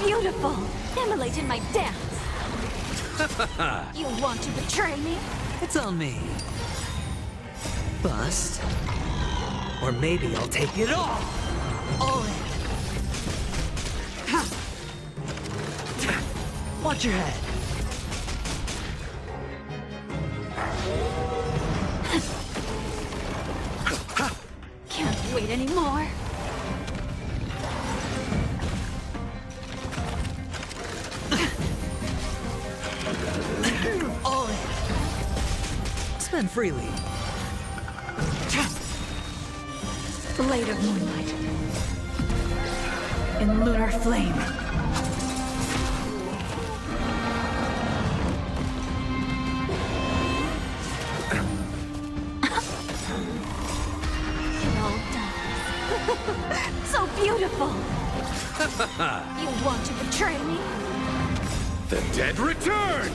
beautiful, emulating my dance. You want to betray me? It's on me. Bust. Or maybe I'll take it all. All in. Watch your head. Can't wait anymore. All in. Spend freely. Blade of moonlight. In lunar flame. It all dies. So beautiful. You want to betray me? The dead return!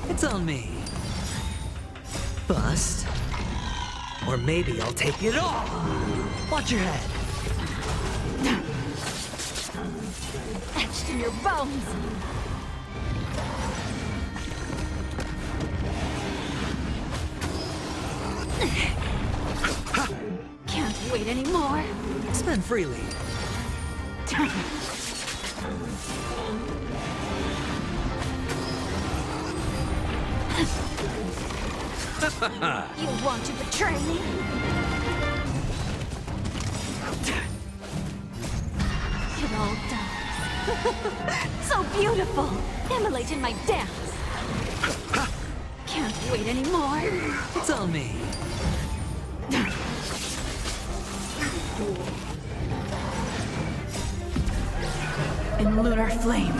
It's on me. Bust. Or maybe I'll take it all. Watch your head. Etched in your bones. Can't wait anymore. Spend freely. You want to betray me? It all dies. So beautiful, emulating my dance. Can't wait anymore. It's on me. In lunar flame.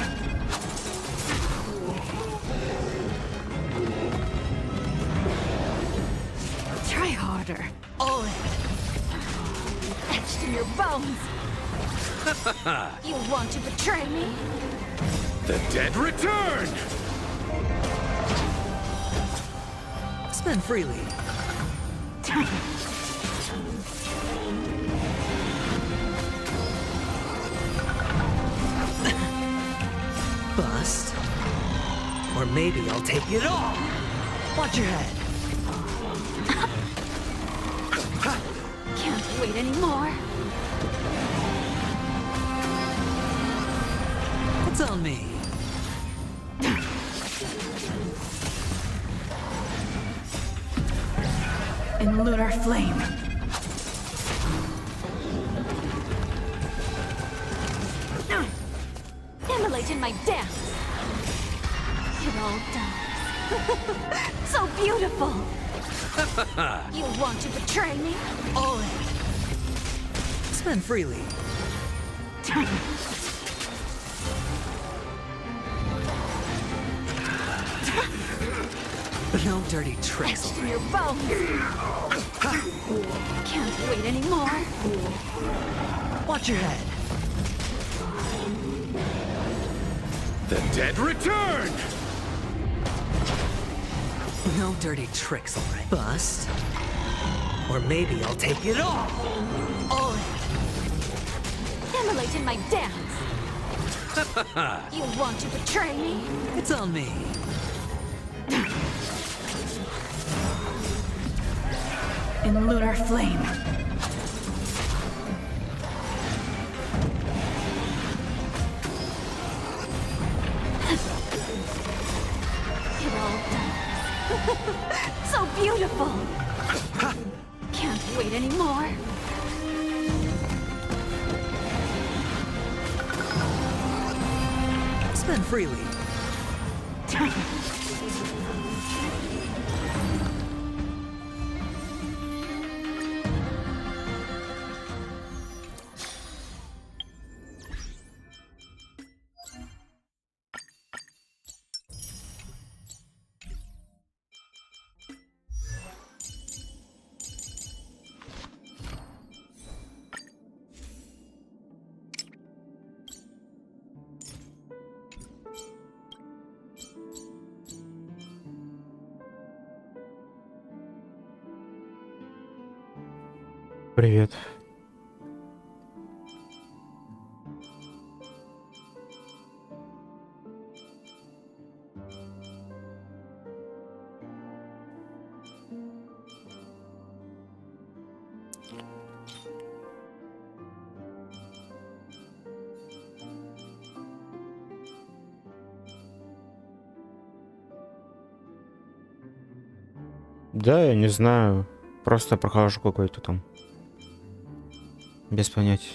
Try harder. All in. Etched in your bones. You want to betray me? The dead return! Spend freely. Bust. Or maybe I'll take it all. Watch your head. Can't wait anymore. It's on me. In lunar flame. Emulating my dance. It all dies. So beautiful. You want to betray me? All in. Spend freely. No dirty tricks. Etched in your bones. Can't wait anymore. Watch your head. The dead return! No dirty tricks, all right? Bust. Or maybe I'll take it all. All in. Emulating my dance. You want to betray me? It's on me. In lunar flame. It all dies. So beautiful. Can't wait anymore. Spend freely. Привет. Да, я не знаю. Просто прохожу какой-то там. Без понятия.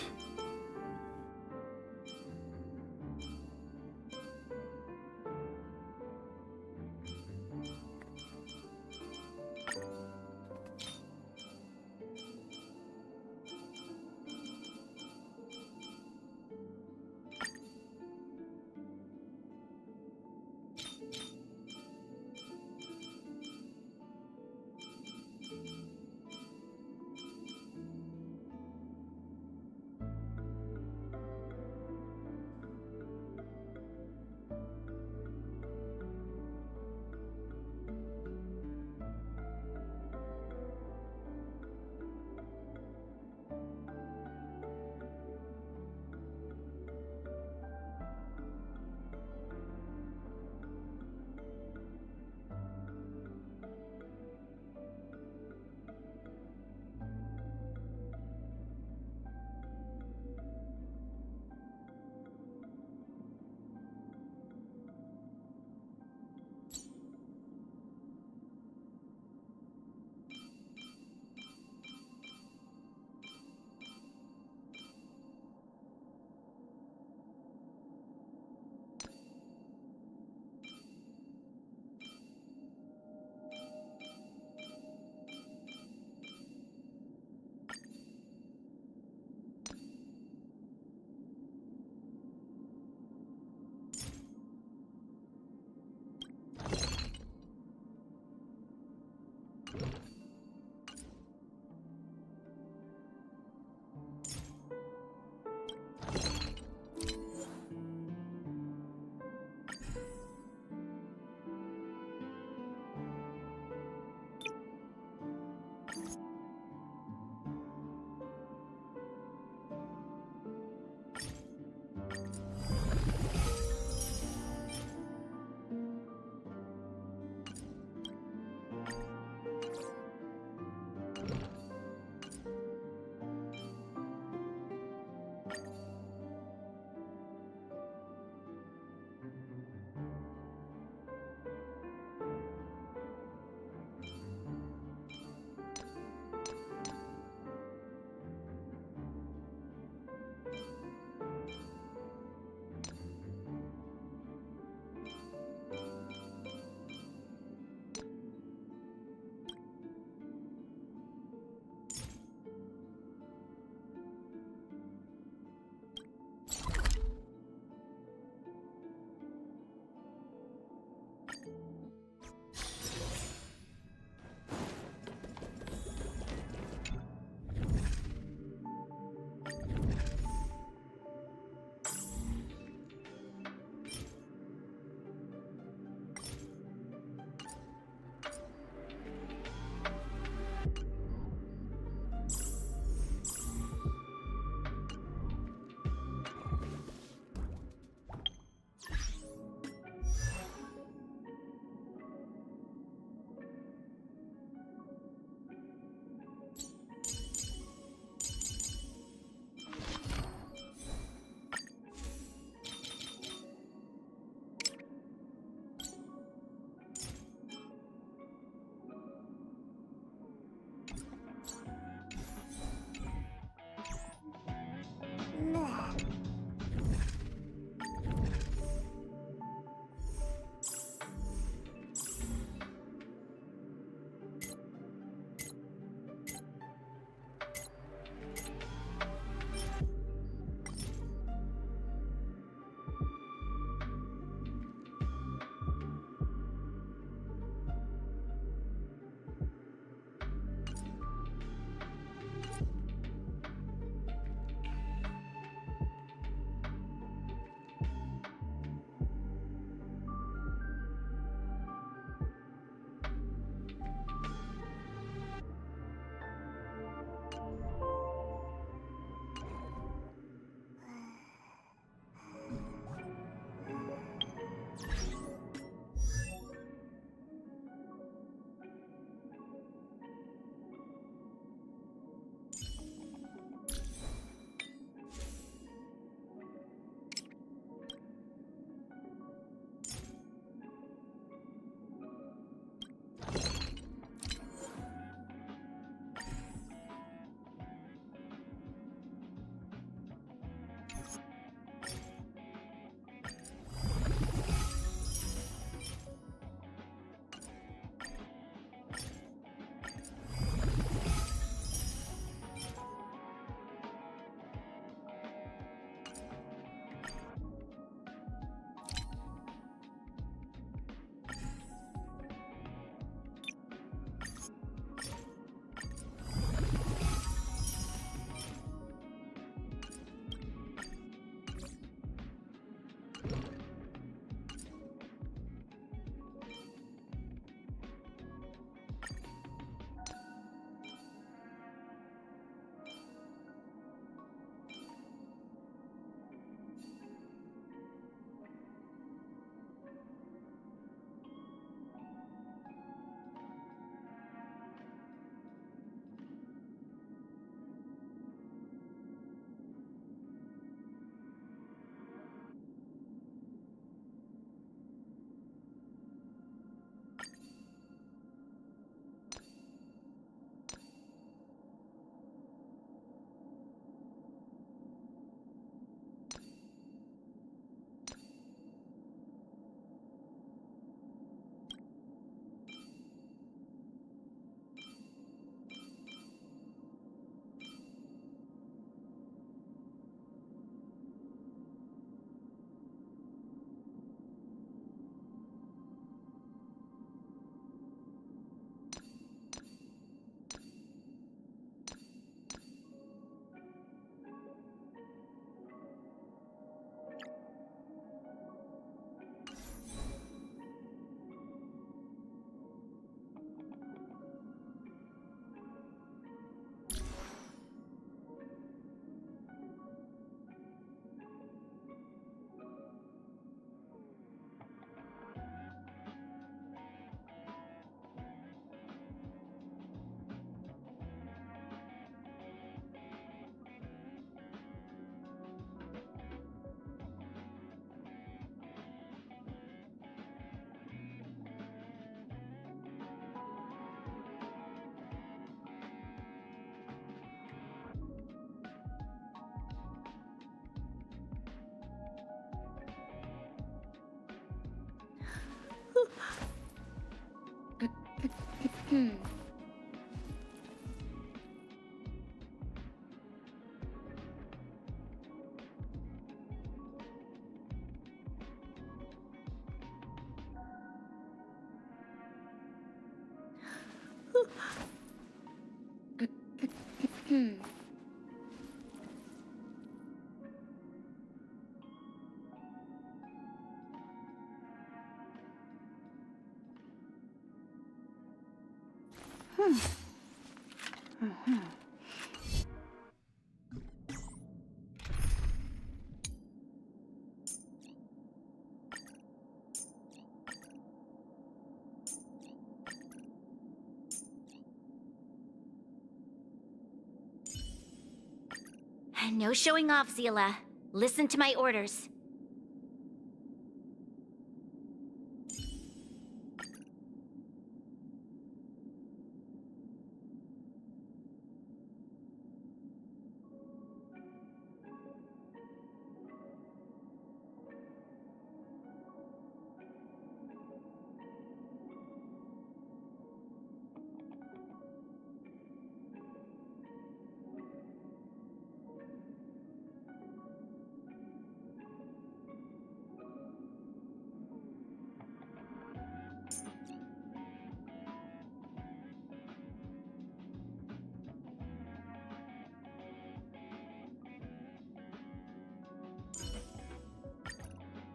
No showing off, Zila. Listen to my orders.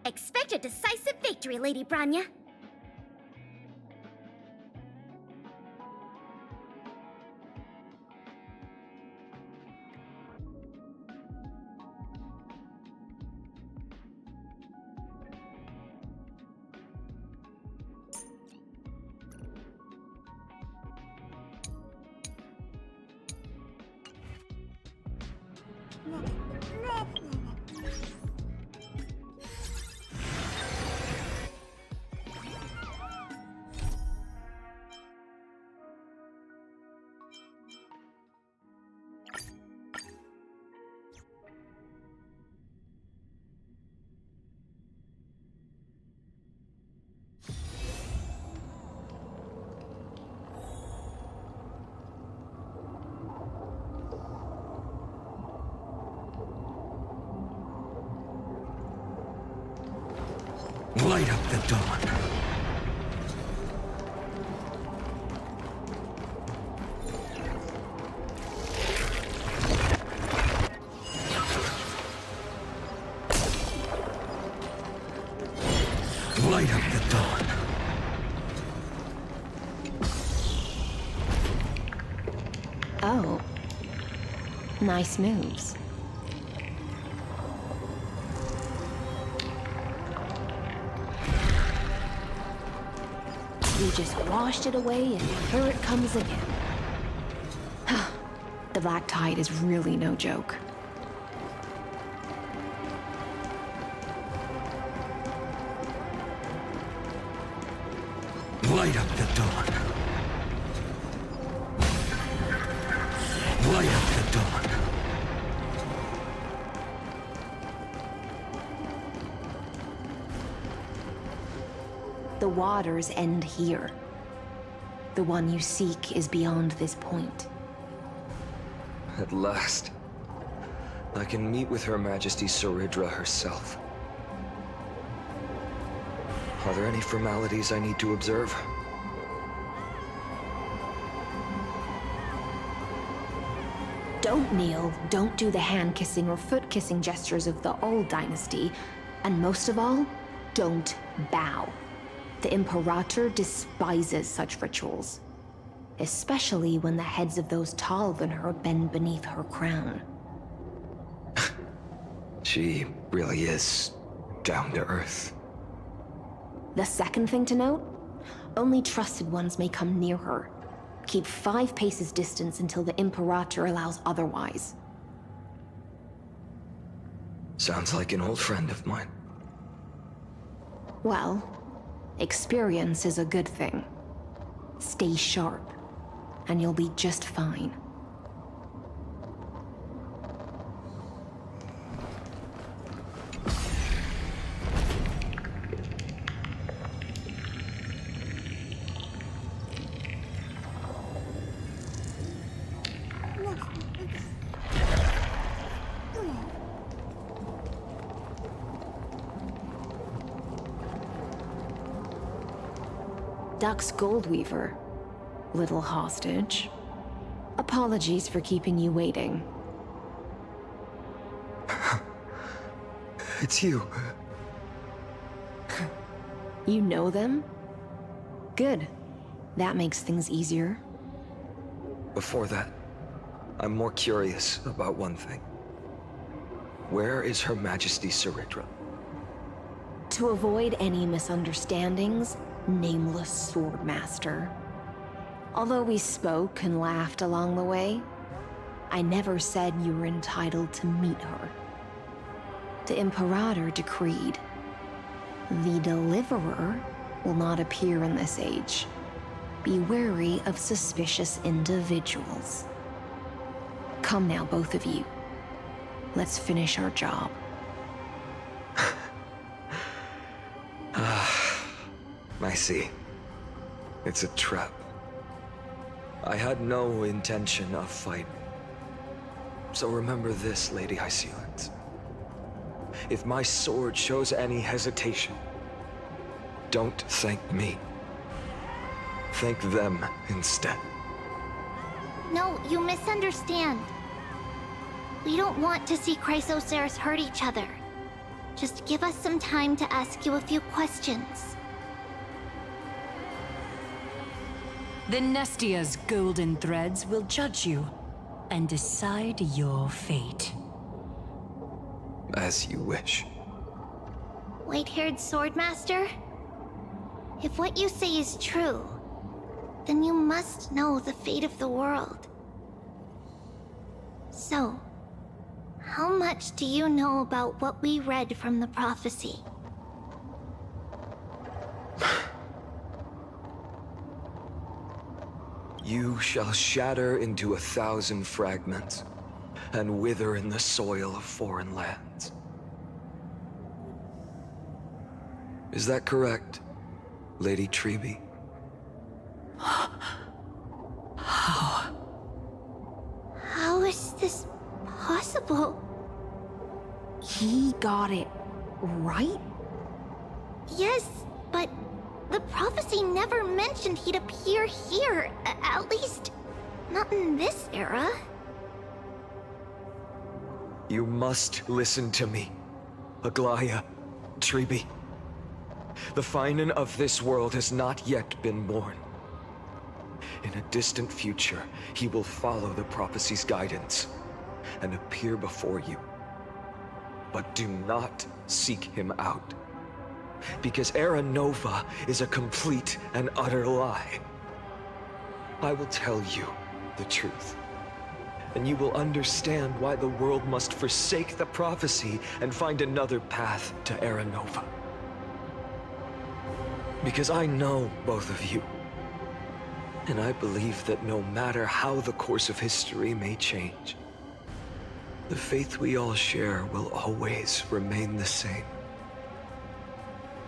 Expect a decisive victory, Lady Branya. Light up the dawn. Light up the dawn. Oh. Nice moves. You just washed it away and here it comes again. The Black Tide is really no joke. Light up the dawn. Light up the dawn. The waters end here. The one you seek is beyond this point. At last, I can meet with Her Majesty Saridra herself. Are there any formalities I need to observe? Don't kneel, don't do the hand-kissing or foot-kissing gestures of the old dynasty, and most of all, don't bow. The Imperator despises such rituals, especially when the heads of those taller than her bend beneath her crown. She really is down to earth. The second thing to note, only trusted ones may come near her. Keep 5 paces distance until the Imperator allows otherwise. Sounds like an old friend of mine. Well, experience is a good thing. Stay sharp, and you'll be just fine. Dux Goldweaver, little hostage. Apologies for keeping you waiting. It's you. You know them? Good. That makes things easier. Before that, I'm more curious about one thing. Where is Her Majesty Saridra? To avoid any misunderstandings, nameless Swordmaster. Although we spoke and laughed along the way, I never said you were entitled to meet her. The Imperator decreed, the Deliverer will not appear in this age. Be wary of suspicious individuals. Come now, both of you. Let's finish our job. I see. It's a trap. I had no intention of fighting. So remember this, Lady Hysealence. If my sword shows any hesitation, don't thank me. Thank them instead. No, you misunderstand. We don't want to see Chrysoceres hurt each other. Just give us some time to ask you a few questions. The Nestia's golden threads will judge you and decide your fate. As you wish. White-haired Swordmaster? If what you say is true, then you must know the fate of the world. So, how much do you know about what we read from the prophecy? You shall shatter into 1,000 fragments and wither in the soil of foreign lands. Is that correct, Lady Treby? How is this possible? He got it right? Yes, but the prophecy never mentioned he'd appear here. At least, not in this era. You must listen to me, Aglaya, Treby. The Finan of this world has not yet been born. In a distant future, he will follow the prophecy's guidance and appear before you. But do not seek him out, because Era Nova is a complete and utter lie. I will tell you the truth, and you will understand why the world must forsake the prophecy and find another path to Era Nova. Because I know both of you, and I believe that no matter how the course of history may change, the faith we all share will always remain the same.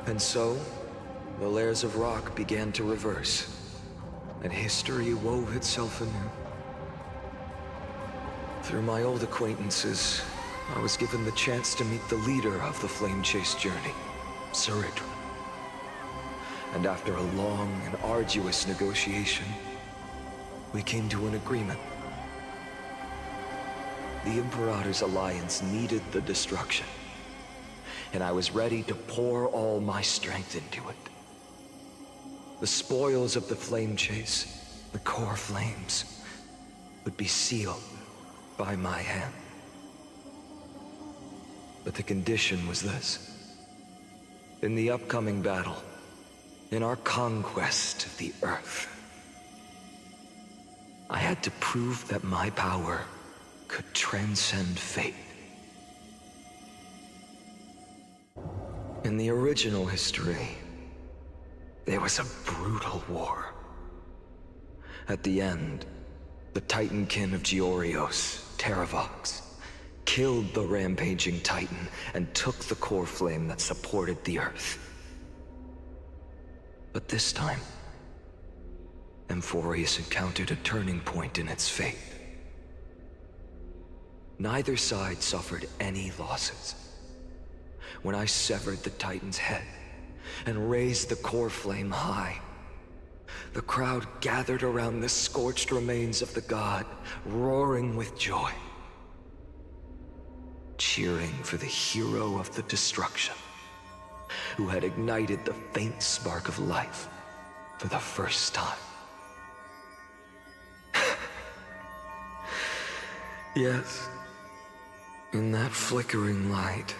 And so, the layers of rock began to reverse, and history wove itself anew. Through my old acquaintances, I was given the chance to meet the leader of the Flame Chase journey, Saridra. And after a long and arduous negotiation, we came to an agreement. The Imperator's alliance needed the destruction, and I was ready to pour all my strength into it. The spoils of the Flame Chase, the core flames, would be sealed by my hand. But the condition was this. In the upcoming battle, in our conquest of the Earth, I had to prove that my power could transcend fate. In the original history, there was a brutal war. At the end, the Titankin of Georios, Terravox, killed the rampaging Titan and took the core flame that supported the Earth. But this time, Amphorius encountered a turning point in its fate. Neither side suffered any losses. When I severed the Titan's head and raised the core flame high, The crowd gathered around the scorched remains of the god, roaring with joy, cheering for the hero of the destruction, who had ignited the faint spark of life for the first time. Yes, in that flickering light,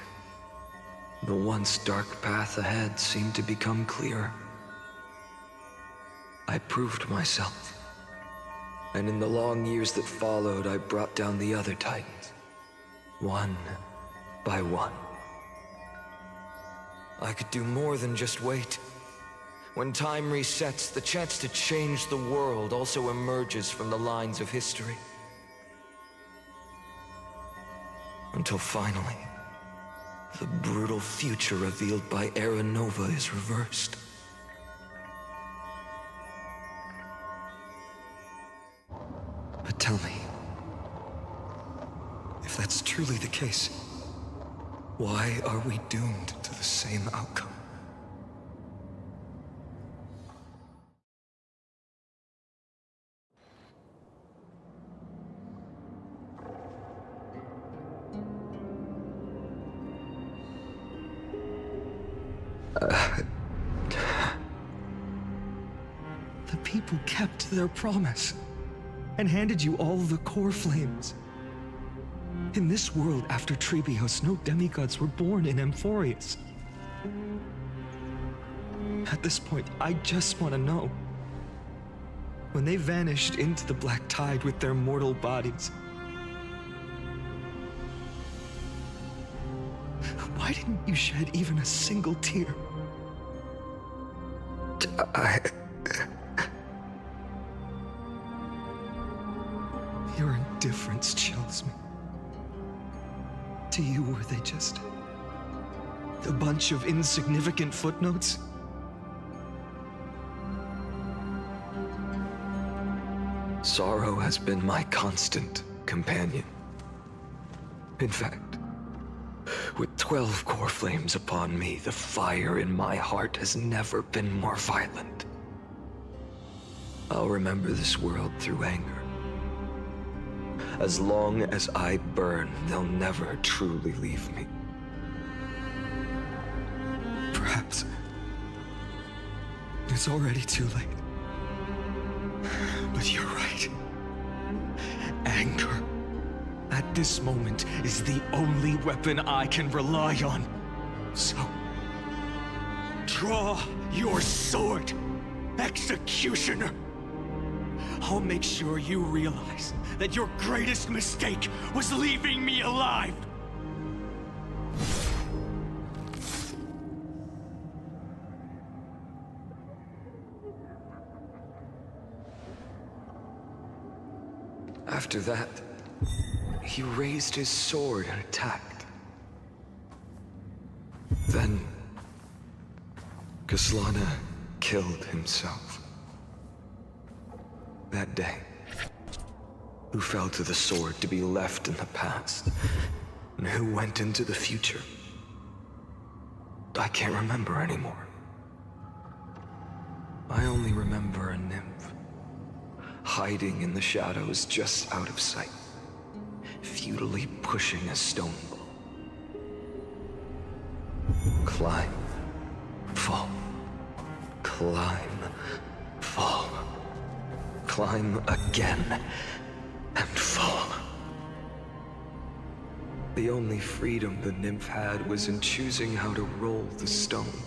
the once dark path ahead seemed to become clearer. I proved myself, and in the long years that followed, I brought down the other Titans, one by one. I could do more than just wait. When time resets, the chance to change the world also emerges from the lines of history. Until finally, the brutal future revealed by Era Nova is reversed. But tell me, if that's truly the case, why are we doomed to the same outcome? The people kept their promise and handed you all the core flames. In this world after Trebios, no demigods were born in Amphorius. At this point, I just want to know, when they vanished into the black tide with their mortal bodies, why didn't you shed even a single tear? Your indifference chills me. To you, were they just a bunch of insignificant footnotes? Sorrow has been my constant companion. In fact, with 12 core flames upon me, the fire in my heart has never been more violent. I'll remember this world through anger. As long as I burn, they'll never truly leave me. Perhaps it's already too late. But you're right. Anger, at this moment, is the only weapon I can rely on. So, draw your sword, Executioner. I'll make sure you realize that your greatest mistake was leaving me alive. After that, he raised his sword and attacked. Then, Kaslana killed himself. That day, who fell to the sword to be left in the past, and who went into the future, I can't remember anymore. I only remember a nymph, hiding in the shadows just out of sight, futilely pushing a stone ball. Climb, fall, climb, fall. Climb again, and fall. The only freedom the nymph had was in choosing how to roll the stone.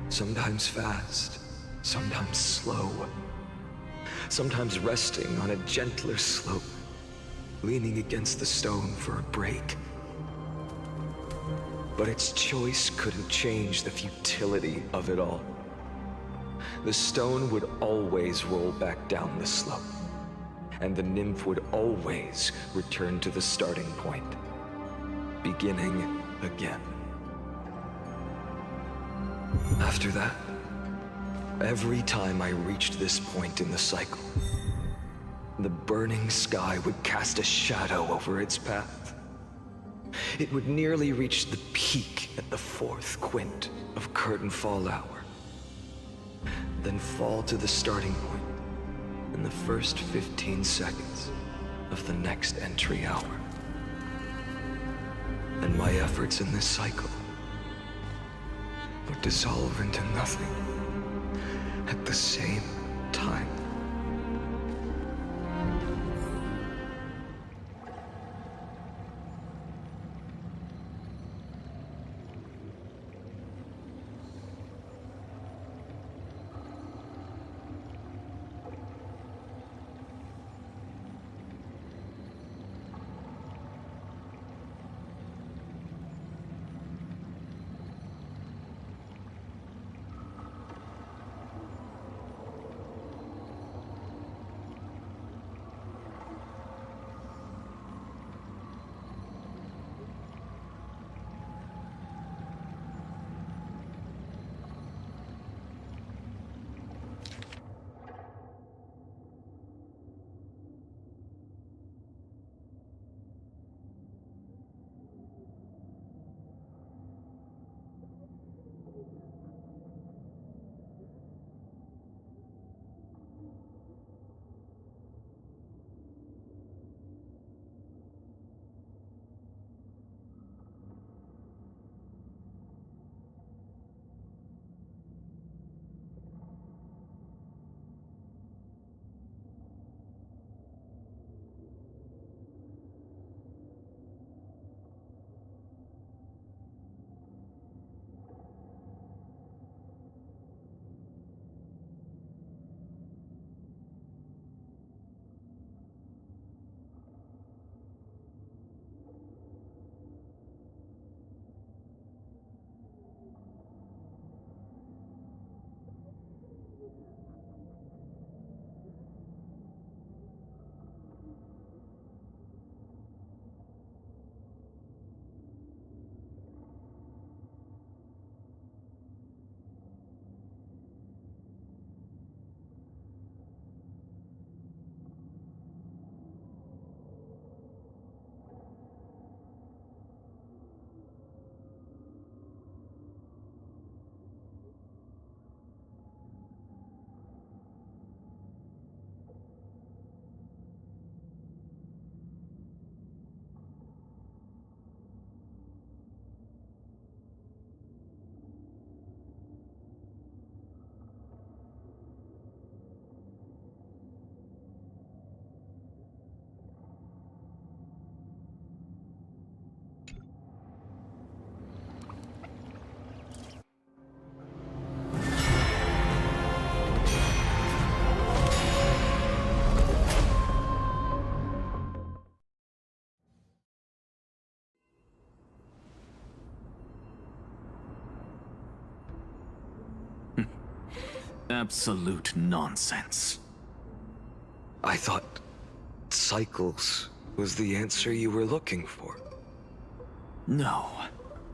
Sometimes fast, sometimes slow. Sometimes resting on a gentler slope, leaning against the stone for a break. But its choice couldn't change the futility of it all. The stone would always roll back down the slope, and the nymph would always return to the starting point, beginning again. After that, every time I reached this point in the cycle, the burning sky would cast a shadow over its path. It would nearly reach the peak at the 4th quint of curtain fall hour. then fall to the starting point in the first 15 seconds of the next entry hour. And my efforts in this cycle would dissolve into nothing at the same time. Absolute nonsense. I thought cycles was the answer you were looking for. No.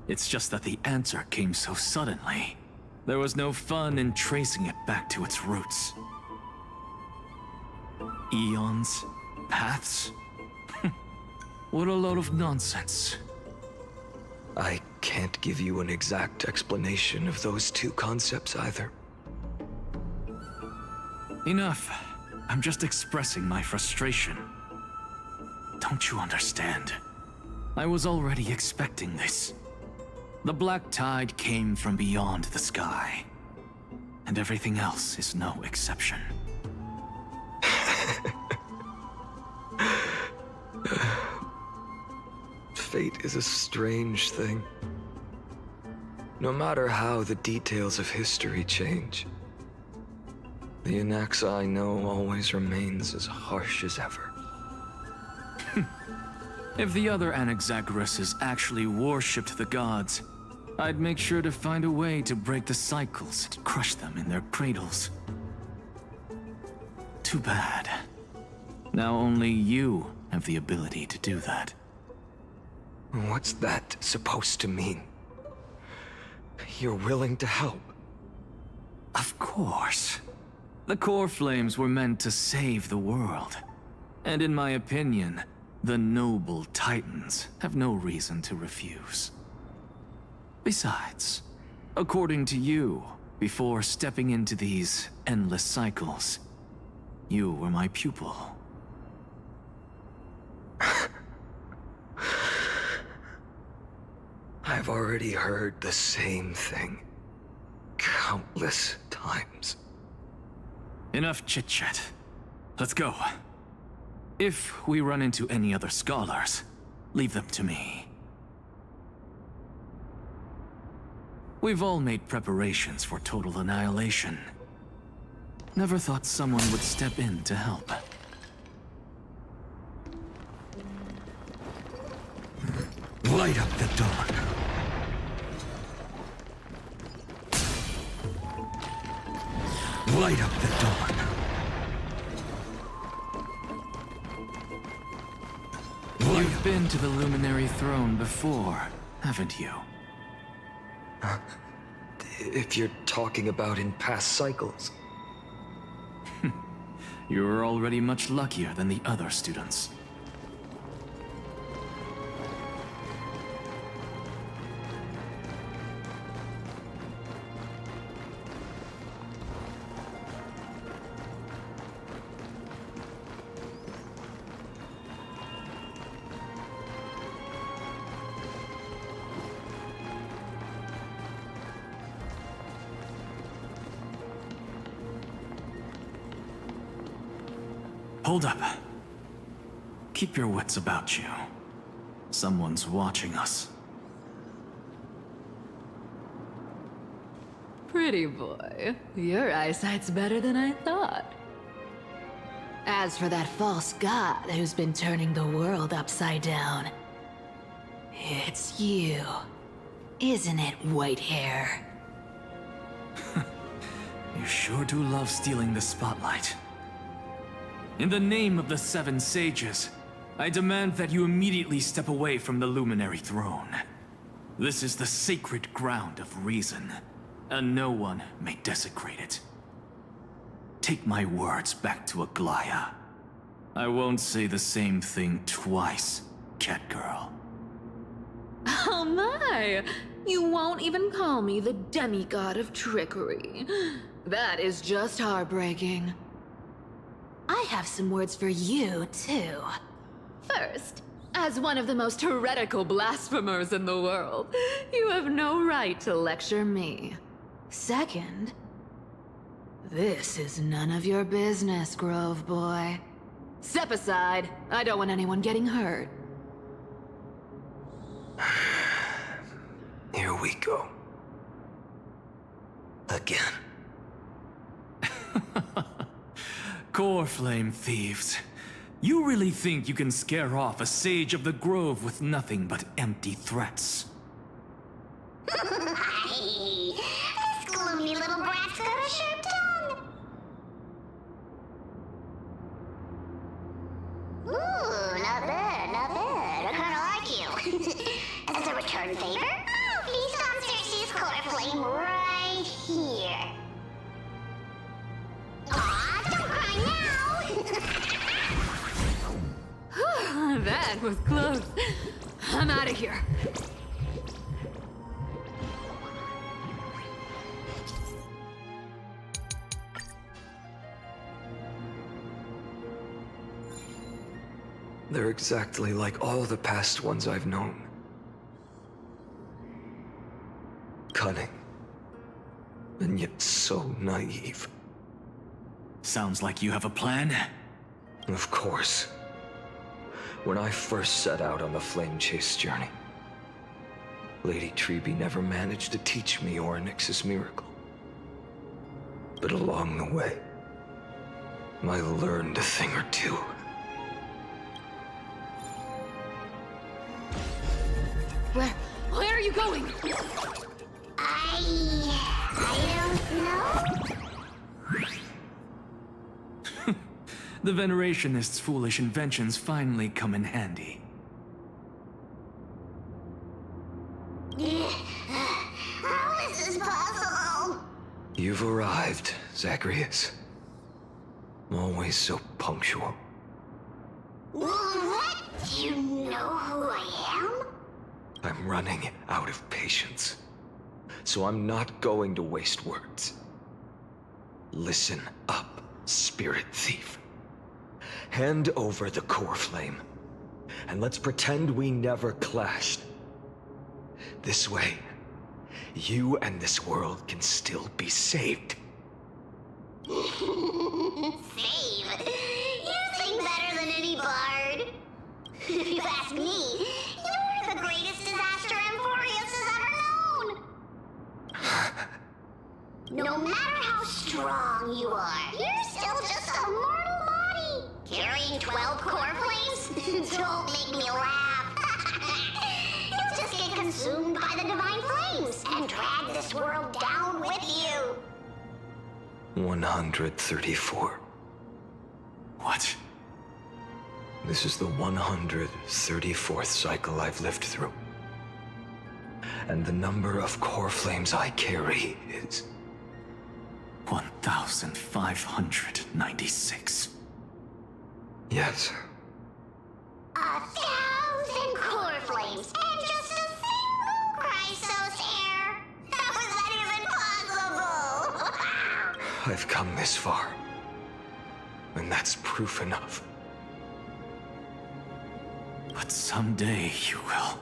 It's just that the answer came so suddenly. There was no fun in tracing it back to its roots. Eons? Paths? What a load of nonsense. I can't give you an exact explanation of those two concepts either. Enough. I'm just expressing my frustration. Don't you understand? I was already expecting this. The black tide came from beyond the sky. And everything else is no exception. Fate is a strange thing. No matter how the details of history change, the Anaxa I know always remains as harsh as ever. If the other Anaxagoras actually worshipped the gods, I'd make sure to find a way to break the cycles and crush them in their cradles. Too bad. Now only you have the ability to do that. What's that supposed to mean? You're willing to help? Of course. The core flames were meant to save the world. And in my opinion, the noble titans have no reason to refuse. Besides, according to you, Before stepping into these endless cycles, you were my pupil. I've already heard the same thing countless times. Enough chit-chat. Let's go. If we run into any other scholars, leave them to me. We've all made preparations for total annihilation. Never thought someone would step in to help. Light up the dawn. Light up the dawn. You've been to the Luminary Throne before, haven't you? If you're talking about in past cycles. You're already much luckier than the other students. Hold up. Keep your wits about you. Someone's watching us. Pretty boy, your eyesight's better than I thought. As for that false god who's been turning the world upside down, it's you, isn't it, white hair? You sure do love stealing the spotlight. In the name of the Seven Sages, I demand that you immediately step away from the Luminary Throne. This is the sacred ground of reason, and no one may desecrate it. Take my words back to Aglaya. I won't say the same thing twice, cat girl. Oh my! You won't even call me the demigod of trickery. That is just heartbreaking. I have some words for you, too. First, as one of the most heretical blasphemers in the world, you have no right to lecture me. Second, this is none of your business, Grove Boy. Step aside. I don't want anyone getting hurt. Here we go. Again. Core Flame thieves. You really think you can scare off a sage of the grove with nothing but empty threats? This gloomy little brat's got a sharp tongue. Ooh, not bad, not bad. I kinda like you. As a return favor, feast on Cersei's core flame right here. Aw, don't cry now! That was close. I'm out of here. They're exactly like all the past ones I've known. Cunning. And yet so naive. Sounds like you have a plan. Of course. When I first set out on the Flame Chase journey, Lady Treby never managed to teach me Orynyx's miracle. But along the way, I learned a thing or two. Where are you going? I don't know. The Venerationists' foolish inventions finally come in handy. How is this possible? You've arrived, Zacharias. Always so punctual. What? Do you know who I am? I'm running out of patience. So I'm not going to waste words. Listen up, Spirit Thief. Hand over the core flame, and let's pretend we never clashed. This way, you and this world can still be saved. Save? You sing better than any bard. If you ask me, you're the greatest disaster Emporius has ever known. No matter how strong you are, you're still just a mortal body. Carrying 12 core flames? Don't make me laugh. You'll just get consumed by the divine flames and drag this world down with you. 134. What? This is the 134th cycle I've lived through. And the number of core flames I carry is 1,596. Yes. 1,000 core flames and just a single Chrysos hair. How is that even possible? I've come this far. And that's proof enough. But someday you will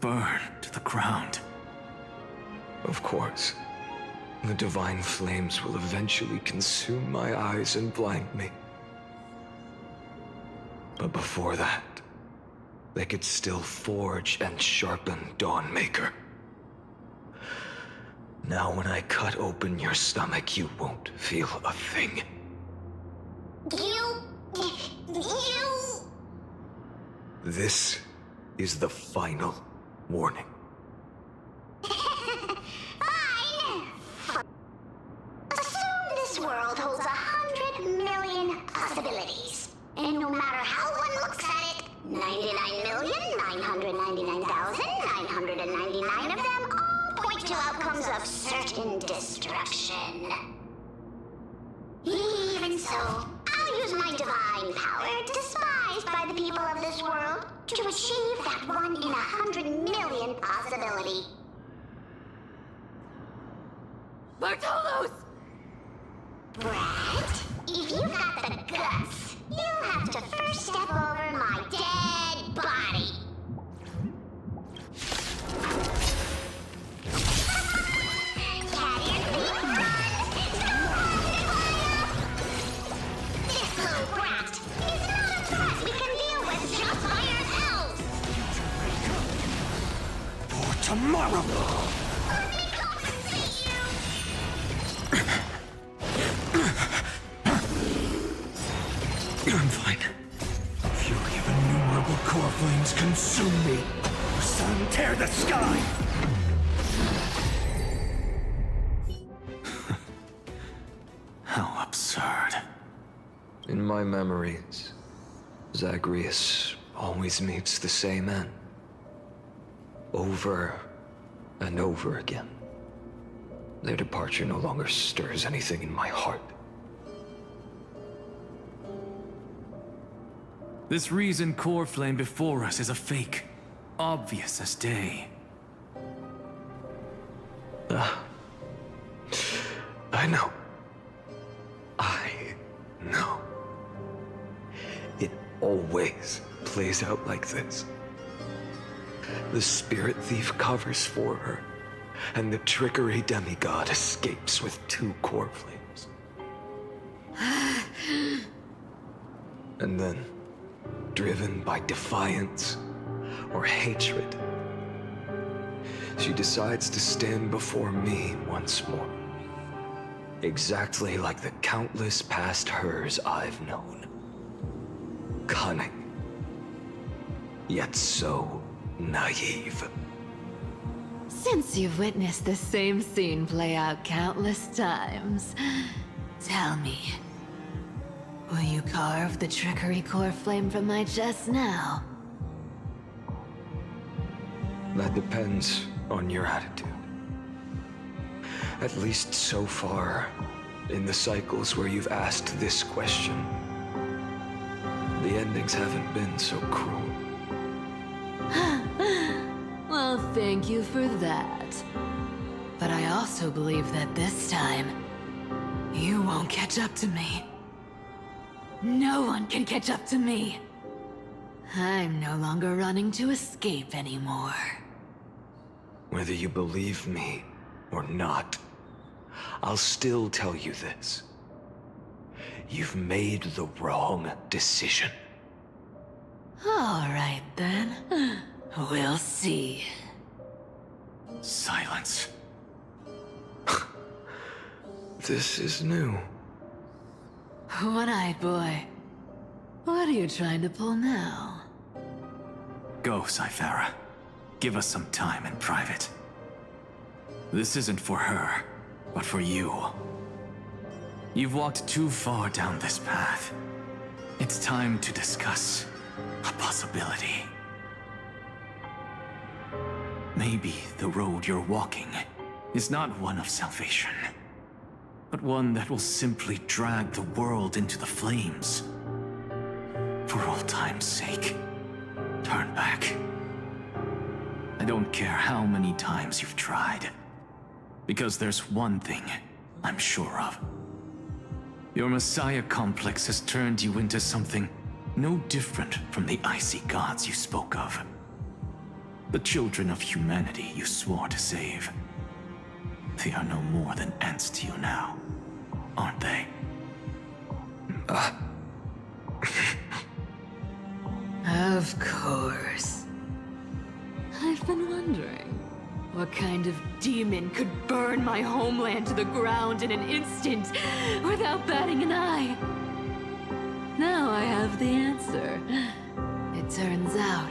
burn to the ground. Of course. The divine flames will eventually consume my eyes and blind me. But before that, they could still forge and sharpen Dawnmaker. Now when I cut open your stomach, you won't feel a thing. You... This is the final warning. Fine. Assume this world holds 100 million possibilities. And no matter how one looks at it, 99,999,999 of them all point to outcomes of certain destruction. Even so, I'll use my divine power, despised by the people of this world, to achieve that 1 in 100 million possibility. Bartolos! Brat, if you got the guts, you'll have to first step over my dead body. Cat ear feet, this little brat is not a threat we can deal with just by ourselves. For tomorrow! Let me compensate you. I'm fine. Fury of innumerable core flames consume me. Sun, tear the sky! How absurd. In my memories, Zagreus always meets the same end. Over and over again. Their departure no longer stirs anything in my heart. This reason core flame before us is a fake. Obvious as day. I know. I know. It always plays out like this. The Spirit Thief covers for her, and the Trickery Demigod escapes with 2 core flames. And then, driven by defiance or hatred, she decides to stand before me once more. Exactly like the countless past hers I've known. Cunning, yet so naive. Since you've witnessed the same scene play out countless times, tell me, will you carve the trickery core flame from my chest now? That depends on your attitude. At least so far, in the cycles where you've asked this question, the endings haven't been so cruel. Well, thank you for that. But I also believe that this time, you won't catch up to me. No one can catch up to me. I'm no longer running to escape anymore. Whether you believe me or not, I'll still tell you this. You've made the wrong decision. All right then. We'll see. Silence. This is new. One-eyed boy. What are you trying to pull now? Go, Cythera. Give us some time in private. This isn't for her, but for you. You've walked too far down this path. It's time to discuss a possibility. Maybe the road you're walking is not one of salvation, but one that will simply drag the world into the flames. For old time's sake, turn back. I don't care how many times you've tried, because there's one thing I'm sure of. Your Messiah complex has turned you into something no different from the icy gods you spoke of. The children of humanity you swore to save. They are no more than ants to you now, aren't they? Of course. I've been wondering, what kind of demon could burn my homeland to the ground in an instant without batting an eye? Now I have the answer. It turns out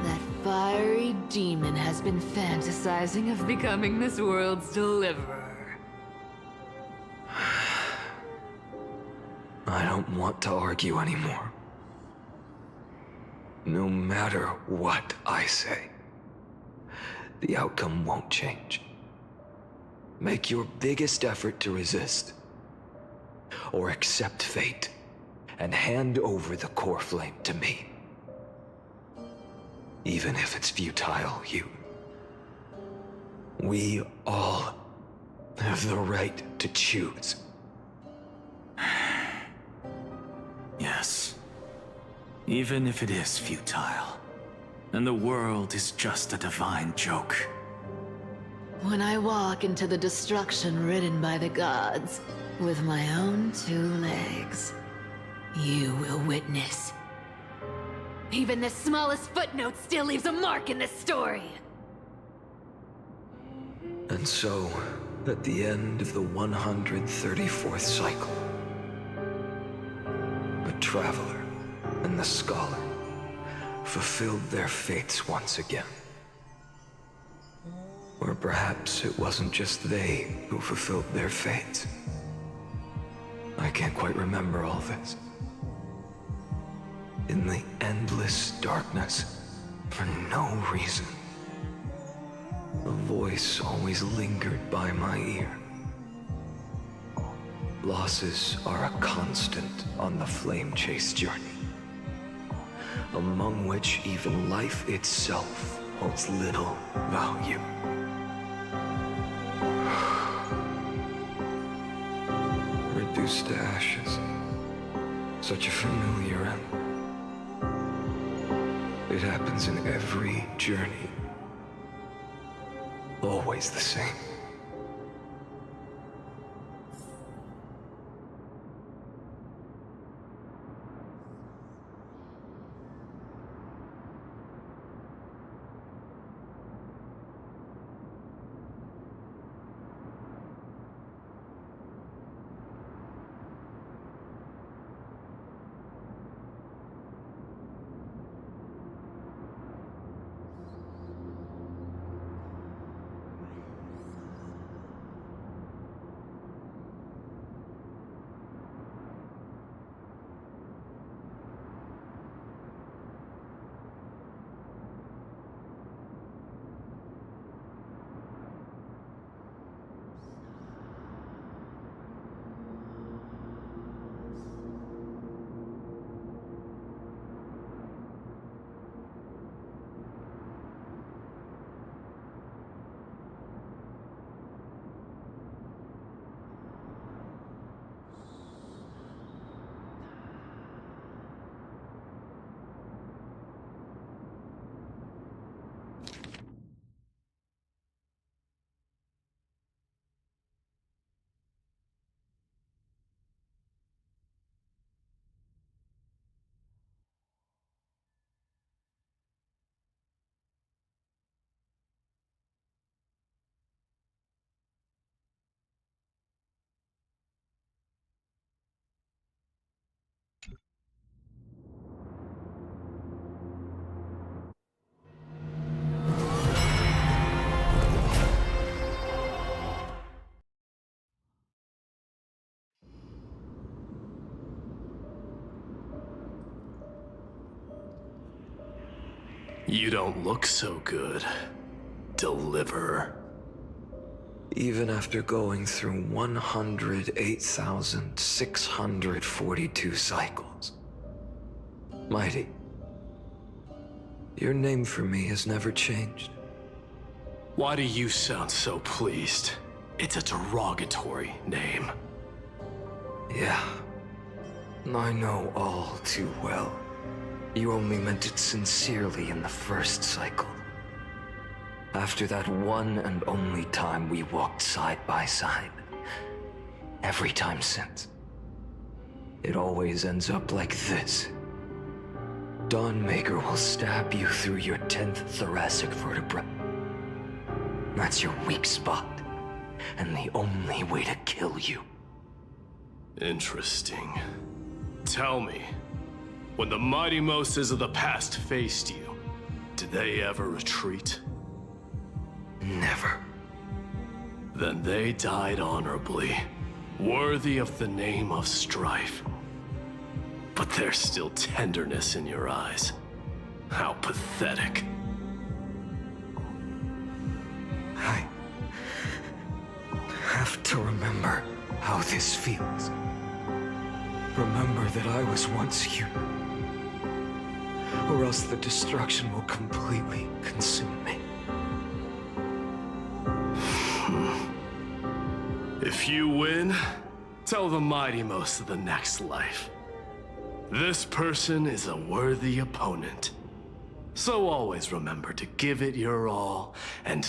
that fiery demon has been fantasizing of becoming this world's deliverer. I don't want to argue anymore. No matter what I say, the outcome won't change. Make your biggest effort to resist, or accept fate, and hand over the core flame to me. Even if it's futile, we all have the right to choose. Yes. Even if it is futile, and the world is just a divine joke. When I walk into the destruction written by the gods, with my own 2 legs, you will witness. Even the smallest footnote still leaves a mark in this story! And so, at the end of the 134th cycle, the Traveler and the Scholar fulfilled their fates once again. Or perhaps it wasn't just they who fulfilled their fates. I can't quite remember all this. In the endless darkness, for no reason, a voice always lingered by my ear. Losses are a constant on the flame chase journey, among which even life itself holds little value. Reduced to ashes. Such a familiar end. It happens in every journey. Always the same. You don't look so good, Deliverer. Even after going through 108,642 cycles. Mighty, your name for me has never changed. Why do you sound so pleased? It's a derogatory name. Yeah, I know all too well. You only meant it sincerely in the first cycle. After that one and only time we walked side by side. Every time since. It always ends up like this. Dawnmaker will stab you through your 10th thoracic vertebra. That's your weak spot, and the only way to kill you. Interesting. Tell me, when the mighty Moses of the past faced you, did they ever retreat? Never. Then they died honorably, worthy of the name of strife. But there's still tenderness in your eyes. How pathetic. I have to remember how this feels. Remember that I was once human. Or else the destruction will completely consume me. If you win, tell the mighty most of the next life. This person is a worthy opponent. So always remember to give it your all and